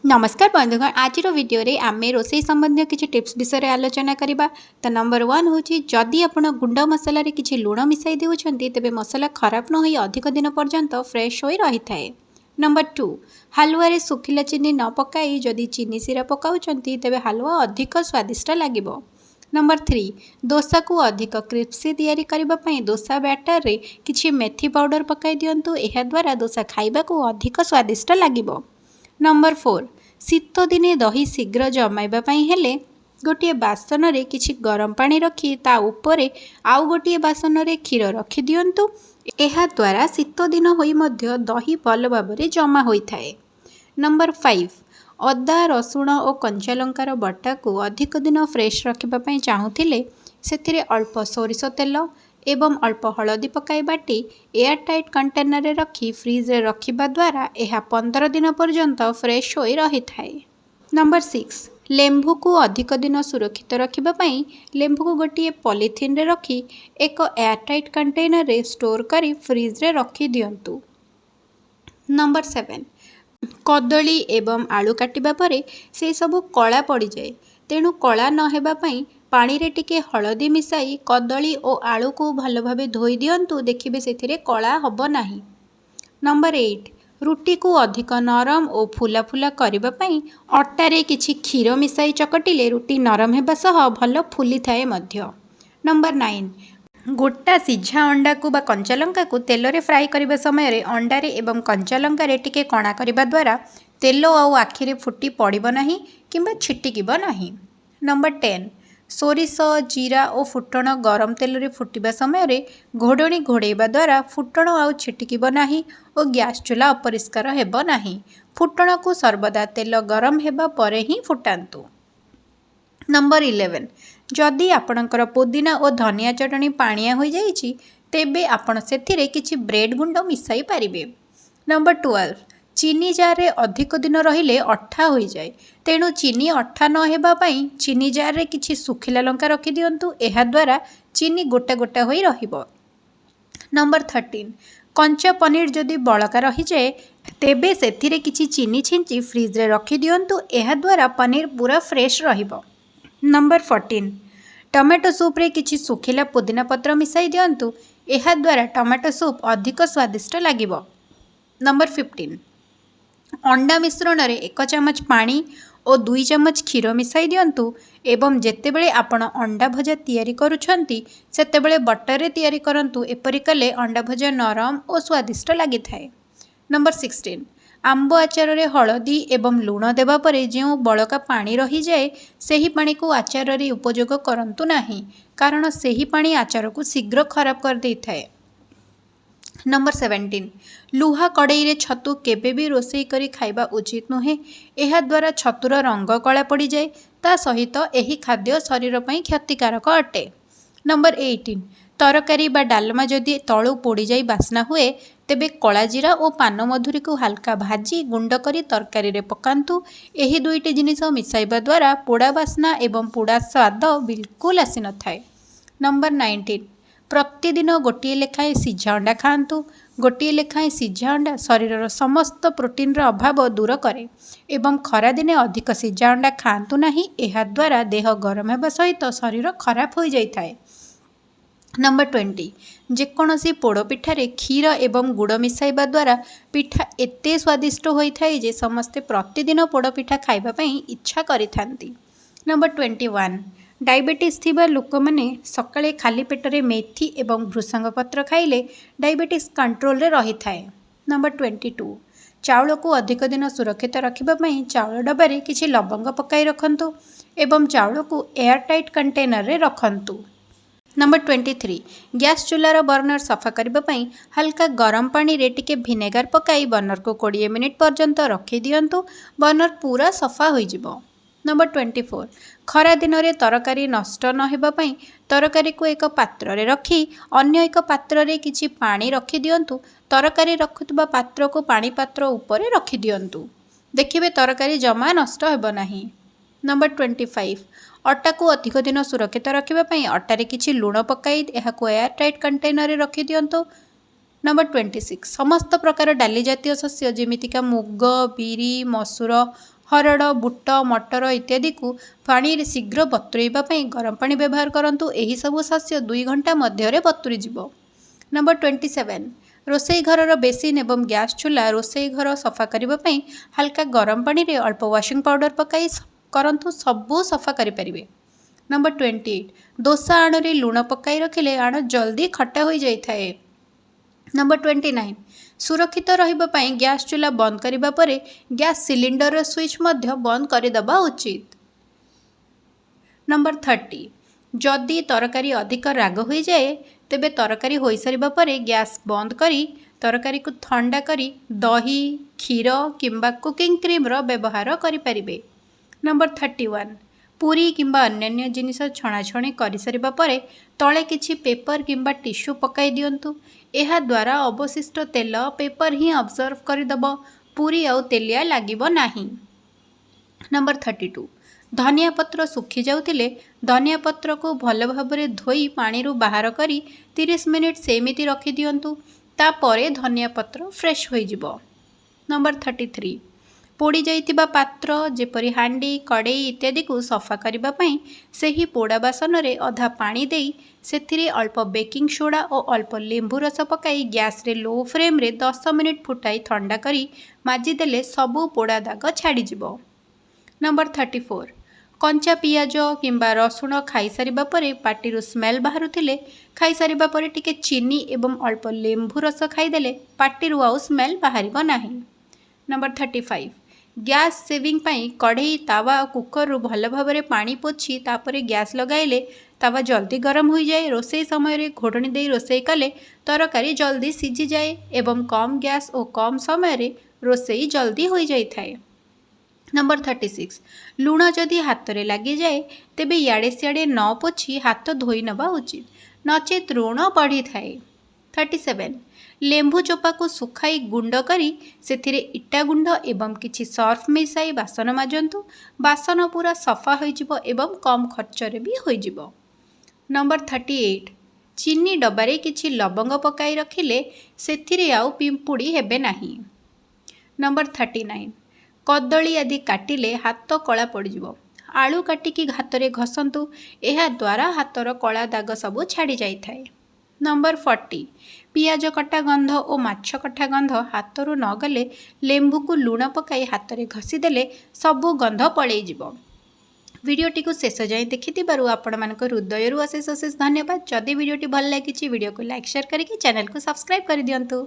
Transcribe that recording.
नमस्कार बंधुगण आज वीडियो रे आमे रोसई संबंधी किसी टिप्स विषय रे आलोचना करिबा। तो नंबर 1 होची जदि आपण गुंड मसला रे किसी लुण मिसाई देउछंती तेबे मसला खराब न होई अधिक दिन पर्यंत फ्रेश होई रही थाए। नंबर 2 हलवा रे सुखिला चीनी न पकाई जदि चीनी सिरा पकाउछंती तेबे हलवा अधिक स्वादिष्ट लागिबो। नंबर 3 डोसा को अधिक क्रिस्पी तैयारी करबा पई डोसा बैटर रे किछि मेथी पाउडर पकाई दियंतु एहा द्वारा डोसा खाइबा को अधिक स्वादिष्ट लागिबो। नंबर 4 शीत दिने दही शीघ्र जमाइबा पई हेले गोटे बासन रे किछि गरम पानी रखी ता उपरे आउ गोटे बासन रे क्षीर रखी दियंतु एहा द्वारा शीत दिन होई मध्य दही भल भाबरे जमा होई थाए। नंबर 5 अदा रसुण और कंचा लंकार बटा को अधिक दिन फ्रेश रखिबा पई चाहूथिले सेथिरे अल्प सोरिष तेल एवं अल्प हलदी पकाई बाटी एयर टाइट कंटेनर रे रखी फ्रिज रे रखिबा द्वारा एहा 15 दिन पर्यंत फ्रेश होई रही थाए। नंबर 6 लेंबू को अधिक दिन सुरक्षित रखिबा पई लेंबू को गोटे पॉलिथिन रे रखी एक एयर टाइट कंटेनर रे स्टोर करी फ्रिज रे रखी दियंतु। नंबर 7 कदली एवं आलू काटिबा परे से सब कला पड़ जाए तेणु कला न हेबा पई पानी रे टिके हलदी मिसाई कदली और आलू को भल भाबे धोई दियंतु देखिबे सेथिरे कला हबो नाही। नंबर 8 रुटी को अधिक नरम और फुला फुला करबा पई अट्टा रे किछि क्षीर मिसाई चकटिले रुटी नरम हेबा सह भल फुली थाए मध्य। नंबर 9 गोटा सिझा अंडा को बा कंचा लंका को तेल रे फ्राई करबा समय रे अंडा रे एवं कंचा लंका रे टिके कणा करबा द्वारा तेल और आखि रे फुटी पड़िबो नाही किंबा छिटिकिबो नाही। नंबर 10 सोरिष जीरा और फुटण गरम तेल रे फुटिबा समय रे घोड़णी घोड़ेबा द्वारा फुटण आउ छिटिकिबो नाही और गैस चूल्हा अपरिष्कार हेबो नाही। फुटण को सर्वदा तेल गरम हेबा परे ही फुटांतु। नंबर 11 जदि आपणकर पुदीना और धनिया चटनी पाणिया हो जाइछि तेबे आपण सेथिरे किछि ब्रेड गुंड मिसाई पारिबे। नंबर 12 चीनी जार रे अधिक दिन रहिले अठा हो जाए तेणु चीनी अठा न हेबा पई चीनी जार रे किछि सुखिला लंका रखी दियंतु एहा द्वारा चीनी गोटा गोटा होई रहिबो। नंबर 13 कंचा पनीर जदि बळका रही जाए तेबे सेथिरे किछि चीनी छिंची फ्रिज रे रखी दियंतु एहा द्वारा पनीर पूरा फ्रेश रहिबो। नंबर 14 टमाटो सूप रे किछि सुखिला पुदीना पत्र मिसाई दियंतु एहा द्वारा टमाटो सूप अधिक स्वादिष्ट लागिबो। नंबर 15 अंडा मिश्रण रे 1 चमच पानी और 2 चमच क्षीर मिसाई दियंतु एवं जेतेबेले आपण अंडा भजा तैयारी करूछंती सेतेबेले बटर रे तैयारी करंतु एपरि कले अंडा भजा नरम और स्वादिष्ट लागि थाए। नंबर 16 आंब आचार रे हलदी एवं लुण देबा परे जो बळका पानी रही जाए सेही पानी को आचार रे उपयोग करंतु नाही कारण सेही पानी आचार को शीघ्र खराब कर देई थाए। नंबर 17 लुहा कड़ई रे छतु केबे भी रोसई करी खाइबा उचित नुहे एहा द्वारा छतुर रंग कला पड़ जाए ता सहित एही खाद्य शरीर पई क्षतिकारक अटे। नंबर 18 तरकारी बा डालमा जदि तळु पोड़ी जाई बास्ना हुए तेबे कला जीरा और पान मधुरी को हल्का भाजी गुंड करी तरकारी रे पकांतु एही दुईटी जिनिस मिसाइबा द्वारा पोड़ा बास्ना एवं पोड़ा स्वाद बिल्कुल आसी न थाए। नंबर 19 प्रतिदिन गोटे लेखाएं सिझा अंडा खाआंतु गोटे लेखाएं सिझा अंडा शरीर समस्त प्रोटीन रो अभाव दूर करे एवं खरा दिने अधिक सिझा अंडा खाआंतु नाही एहा द्वारा देह गरम हेबा सहित शरीर खराब हो जाई थाए। नंबर 20 जेकोसी पोड़ पिठारे क्षीर एवं गुड़ मिसाइबा द्वारा पिठा एते स्वादिष्ट होई थाए जे समस्ते प्रतिदिन पोड़ पिठा खाइबा पई इच्छा करिथांती। नंबर 21 डायबिटीज थिबा लोक माने सकाळे खाली पेटरे मेथी एवं भृसंग पत्र खाइले डायबिटीज कंट्रोल रे रही थाए। नंबर 22 चाउल को अधिक दिन सुरक्षित रखिबा पई चाउल डब्बारे किछि लवंग पकाई रखंतु एवं चाउल को एयर टाइट कंटेनर रे रखंतु। नंबर 23 गैस चूल्हार बर्नर सफा करबा पई हल्का गरम पानी रे टिके विनेगार पकाई बर्नर को 20 मिनिट पर्यंत रखी दियंतु बर्नर पूरा सफा होई जिवो। नंबर 24 खरा दिन रे तरकारी नष्ट न हेबा पई तरकारी को एक पात्र रे रखी अन्य एक पात्र रे किछि पानी रखी दियंतु तरकारी रखुतबा पात्र को पानी पात्र ऊपर रखी दियंतु देखिबे तरकारी जमा नष्ट हेबो नाही। नंबर 25 अटा को अधिक दिन सुरक्षित रखिबा पई अटा रे किछि लुण पकाई एहा को एयर टाइट कंटेनर रे रखी दियंतु। नंबर 26 समस्त प्रकार डाली जातीय शस्य जेमितिका मुग बिरी मसूर हरड़ बुट मटर इत्यादि को पानी रे शीघ्र बतुरेबा पई गरम पानी व्यवहार करंतु। एही सब शस्य 2 घंटा मध्य बतुरी जिवो। नंबर 27 रोसई घर बेसिन एवं गैस चूल्हा रोसई घर सफा करने हल्का गरम पानी रे अल्प वाशिंग पाउडर पकाई करंतु सबू सफा करें। नंबर 28 दोसा आण लुण पकाई रखिले आण जल्दी खट्टा हो जाए। नंबर 29 सुरक्षित रही गैस चूल्हा बंद करने पर गैस सिलिंडर स्विच मध्य बंद करदेवा उचित। नंबर 30 जदि तरकारी अधिक राग हो जाए तेबे तरकारी हो सारिबा परे गैस बंद करी तरकारी को ठंडा करी दही क्षीर किंबा कुकिंग क्रीम रो व्यवहार करि परिबे। नंबर 31 पूरी किंबा अन्य जिनिस छणाछणी कर सारिबा परे तले किछि पेपर किंबा टिश्यू पकाई दियंतु। एहा द्वारा अवशिष्ट तेल पेपर ही ऑब्जर्व करदेब, पूरी आउ तेलिया लागिबो नाही। नंबर 32 धनिया पत्र सुखी जाउतिले धनिया पत्र को भल भाबरे धोई पानी रू बाहर करी 30 मिनिट सेमिति रखी दियंतु। तापरे धनिया पत्र फ्रेश होई जिवो। नंबर 33 पोड़ी जाइतिबा पात्र जेपरी हांडी कड़ेई इत्यादि को सफा करबा पई सेही पोड़ा बासन रे अधा पानी देई सेथिरे अल्प बेकिंग सोडा और अल्प लेंबू रस पकाई गैस रे लो फ्लेम रे 10 मिनिट फुटाई ठंडा करी माजी देले सबू पोड़ा दाग छाड़ी जिवो। नंबर 34 कंचा पियाज किंबा रसुण खाई सारिबा परे पाटिरू स्मेल बाहरुथिले खाई सारिबा परे टिके चीनी एवं अल्प लेंबू रस खाईदेले पाटिरू आउ स्मेल बाहरिबो नाही। नंबर 35 गैस सेविंग पाई कढ़ई तावा कुकर रू भल भाबरे पानी पोछि तापरे गैस लगाइले तावा जल्दी गरम हो जाए। रोसई समय रे घोड़नी दे रोसई कले तरकारी जल्दी सीझी जाए एवं कम गैस और कम समय रे रोसई जल्दी हो जाए थाए। नंबर 36 लुण जदि हाथ रे लगी जाए तेबे याड़े सियाड़े न पोछि हाथ धोई नबा उचित, नचेत ऋण बढ़ी थाए। 37 लेंबू चोपा को सुखाई गुंड करी सेथिरे इटा गुंड एवं किछि सर्फ मिसाई बासन माजंतु। बासन पूरा सफा हो जिवो एवं कम खर्च रे भी हो जिवो। नंबर 38 चीनी डबारे किछि लवंग पकाई रखिले सेथिरे आउ पिंपुड़ी हेबे नाही। नंबर 39 कदली आदि काटिले हाथ कला पड़जिवो। आलू काटिकी हाथ रे घसंतु, एहा द्वारा हाथर कला दाग सबू छाड़ी जाई थाए। नंबर 40 पियाज कटा गंध और माछ कटा गंध हाथरू न गले लेंबू को लुण पकाई हाथ रे घसी देले सबू गंध पळेई जिवो। वीडियोटी को शेष जाए देखिथिबारु आपण मानक हृदयरु अशेष अशेष धन्यवाद। जदि वीडियोटी भल लागिछि वीडियो को लाइक शेयर करके चैनल को सब्सक्राइब कर दियंतु।